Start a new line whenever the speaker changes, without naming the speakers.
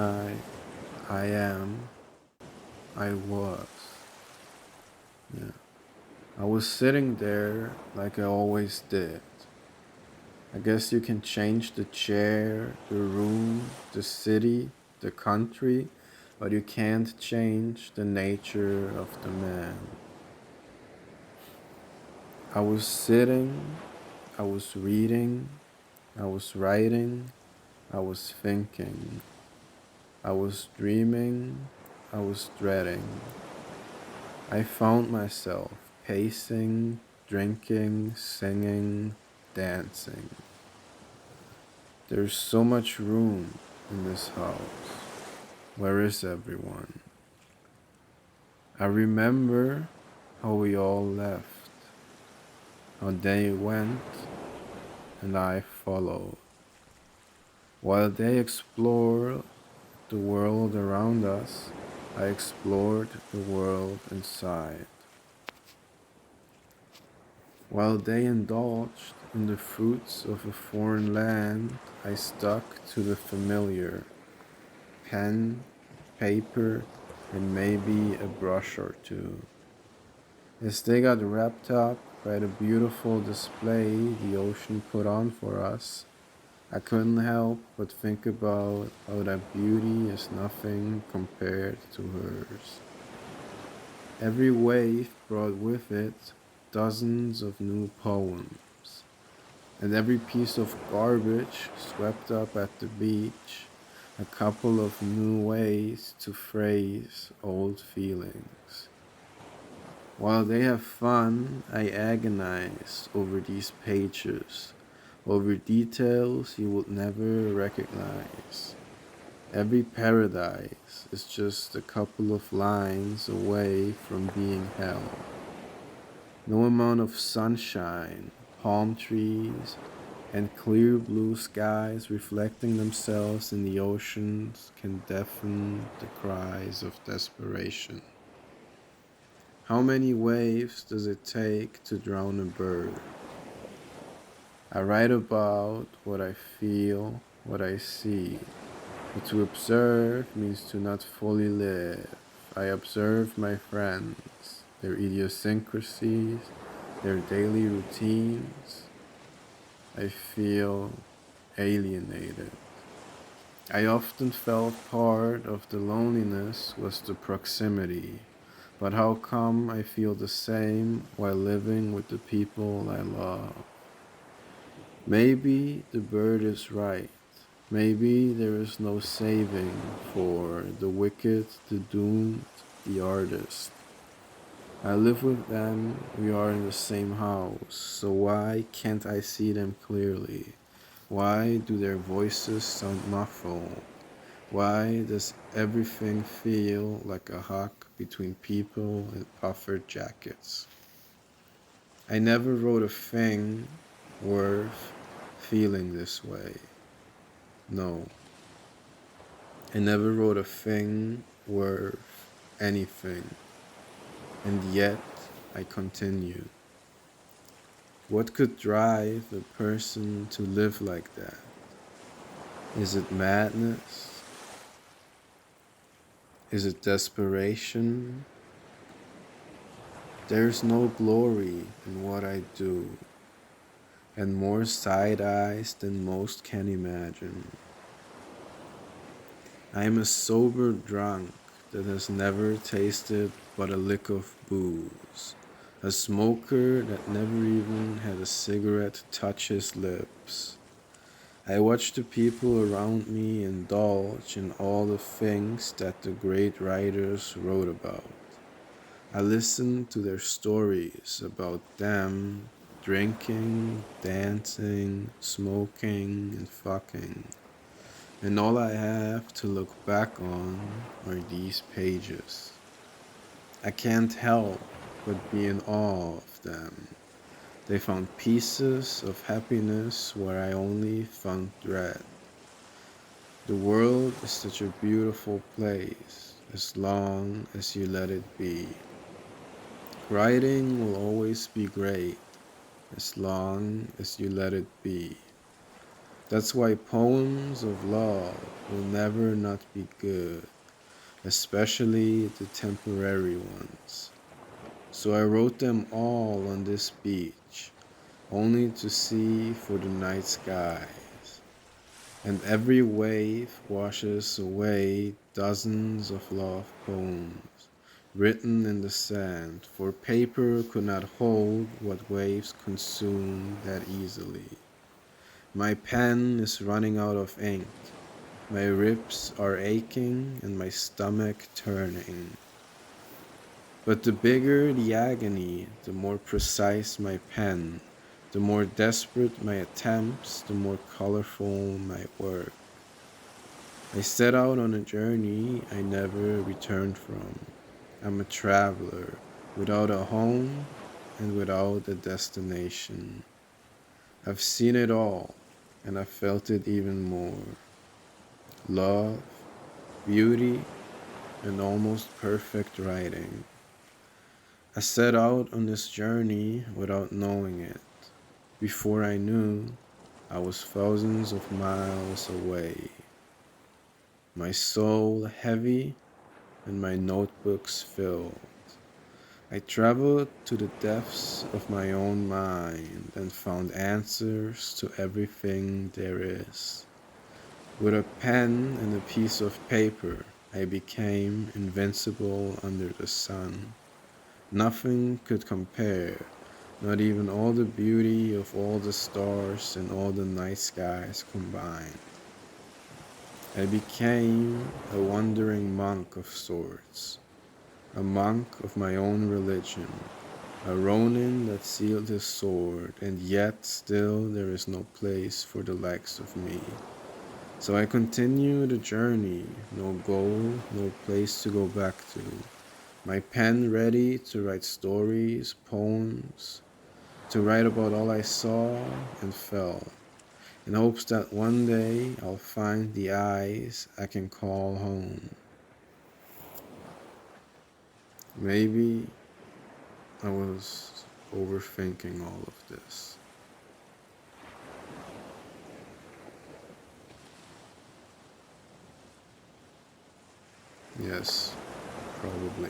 I, I am, I was. Yeah. I was sitting there like I always did. I guess you can change the chair, the room, the city, the country, but you can't change the nature of the man. I was sitting, I was reading, I was writing, I was thinking, I was dreaming, I was dreading. I found myself pacing, drinking, singing, dancing. There's so much room in this house. Where is everyone? I remember how we all left, how they went and I followed. While they explored the world around us, I explored the world inside. While they indulged in the fruits of a foreign land, I stuck to the familiar pen, paper, and maybe a brush or two. As they got wrapped up by the beautiful display the ocean put on for us, I couldn't help but think about how that beauty is nothing compared to hers. Every wave brought with it dozens of new poems, and every piece of garbage swept up at the beach a couple of new ways to phrase old feelings. While they have fun, I agonize over these pages, over details you would never recognize. Every paradise is just a couple of lines away from being hell. No amount of sunshine, palm trees, and clear blue skies reflecting themselves in the oceans can deafen the cries of desperation. How many waves does it take to drown a bird? I write about what I feel, what I see. But to observe means to not fully live. I observe my friends, their idiosyncrasies, their daily routines. I feel alienated. I often felt part of the loneliness was the proximity. But how come I feel the same while living with the people I love? Maybe the bird is right. Maybe there is no saving for the wicked, the doomed, the artist. I live with them, we are in the same house, so why can't I see them clearly? Why do their voices sound muffled? Why does everything feel like a hug between people in puffer jackets? I never wrote a thing worth feeling this way. No, I never wrote a thing worth anything. And yet, I continue. What could drive a person to live like that? Is it madness? Is it desperation? There's no glory in what I do, and more side eyes than most can imagine. I am a sober drunk that has never tasted but a lick of booze, a smoker that never even had a cigarette touch his lips. I watch the people around me indulge in all the things that the great writers wrote about. I listen to their stories about them drinking, dancing, smoking, and fucking. And all I have to look back on are these pages. I can't help but be in awe of them. They found pieces of happiness where I only found dread. The world is such a beautiful place as long as you let it be. Writing will always be great as long as you let it be. That's why poems of love will never not be good, especially the temporary ones. So I wrote them all on this beach, only to see for the night skies. And every wave washes away dozens of love poems written in the sand, for paper could not hold what waves consume that easily. My pen is running out of ink. My ribs are aching and my stomach turning. But the bigger the agony, the more precise my pen, the more desperate my attempts, the more colorful my work. I set out on a journey I never returned from. I'm a traveler without a home and without a destination. I've seen it all and I've felt it even more. Love, beauty, and almost perfect writing. I set out on this journey without knowing it. Before I knew, I was thousands of miles away, my soul heavy and my notebooks filled. I traveled to the depths of my own mind and found answers to everything there is. With a pen and a piece of paper, I became invincible under the sun. Nothing could compare, not even all the beauty of all the stars and all the night skies combined. I became a wandering monk of sorts, a monk of my own religion, a Ronin that sealed his sword, and yet still there is no place for the likes of me. So I continue the journey, no goal, no place to go back to. My pen ready to write stories, poems, to write about all I saw and felt, in hopes that one day I'll find the eyes I can call home. Maybe I was overthinking all of this. Yes, probably.